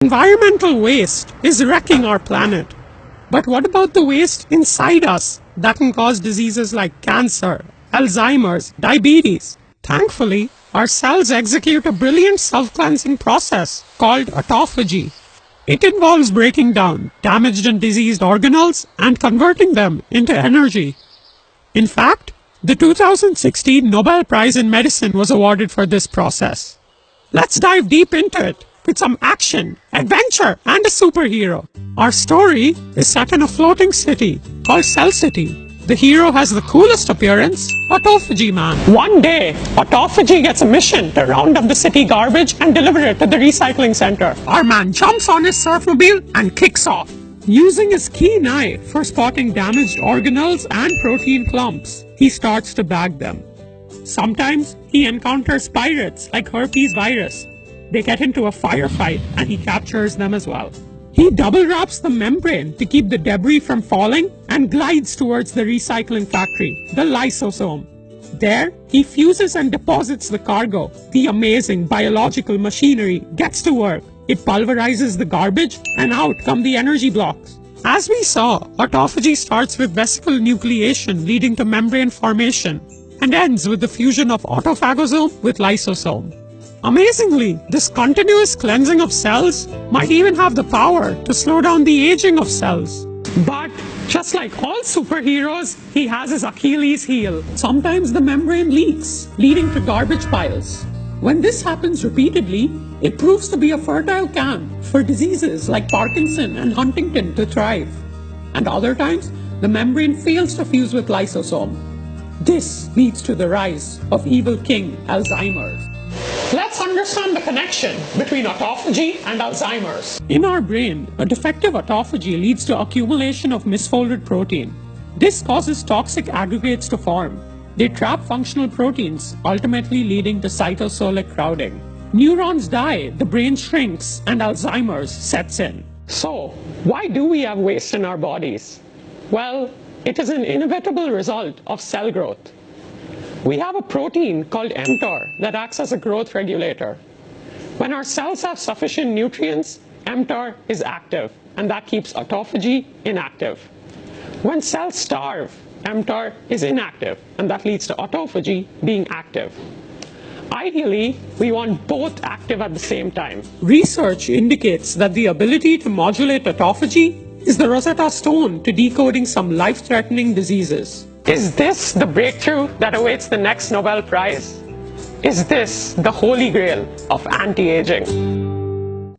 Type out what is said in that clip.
Environmental waste is wrecking our planet. But what about the waste inside us that can cause diseases like cancer, Alzheimer's, diabetes? Thankfully, our cells execute a brilliant self-cleansing process called autophagy. It involves breaking down damaged and diseased organelles and converting them into energy. In fact, the 2016 Nobel Prize in Medicine was awarded for this process. Let's dive deep into it with some action, adventure, and a superhero. Our story is set in a floating city called Cell City. The hero has the coolest appearance, Autophagy Man. One day, Autophagy gets a mission to round up the city garbage and deliver it to the recycling center. Our man jumps on his surfmobile and kicks off. Using his keen eye for spotting damaged organelles and protein clumps, he starts to bag them. Sometimes he encounters pirates like herpes virus. They get into a firefight and he captures them as well. He double wraps the membrane to keep the debris from falling and glides towards the recycling factory, the lysosome. There, he fuses and deposits the cargo. The amazing biological machinery gets to work. It pulverizes the garbage and out come the energy blocks. As we saw, autophagy starts with vesicle nucleation leading to membrane formation and ends with the fusion of autophagosome with lysosome. Amazingly, this continuous cleansing of cells might even have the power to slow down the aging of cells. But just like all superheroes, he has his Achilles heel. Sometimes the membrane leaks, leading to garbage piles. When this happens repeatedly, it proves to be a fertile camp for diseases like Parkinson and Huntington to thrive. And other times, the membrane fails to fuse with lysosome. This leads to the rise of evil king Alzheimer's. Let's understand the connection between autophagy and Alzheimer's. In our brain, a defective autophagy leads to accumulation of misfolded protein. This causes toxic aggregates to form. They trap functional proteins, ultimately leading to cytosolic crowding. Neurons die, the brain shrinks, and Alzheimer's sets in. So, why do we have waste in our bodies? Well, it is an inevitable result of cell growth. We have a protein called mTOR that acts as a growth regulator. When our cells have sufficient nutrients, mTOR is active, and that keeps autophagy inactive. When cells starve, mTOR is inactive, and that leads to autophagy being active. Ideally, we want both active at the same time. Research indicates that the ability to modulate autophagy is the Rosetta Stone to decoding some life-threatening diseases. Is this the breakthrough that awaits the next Nobel Prize? Is this the holy grail of anti-aging?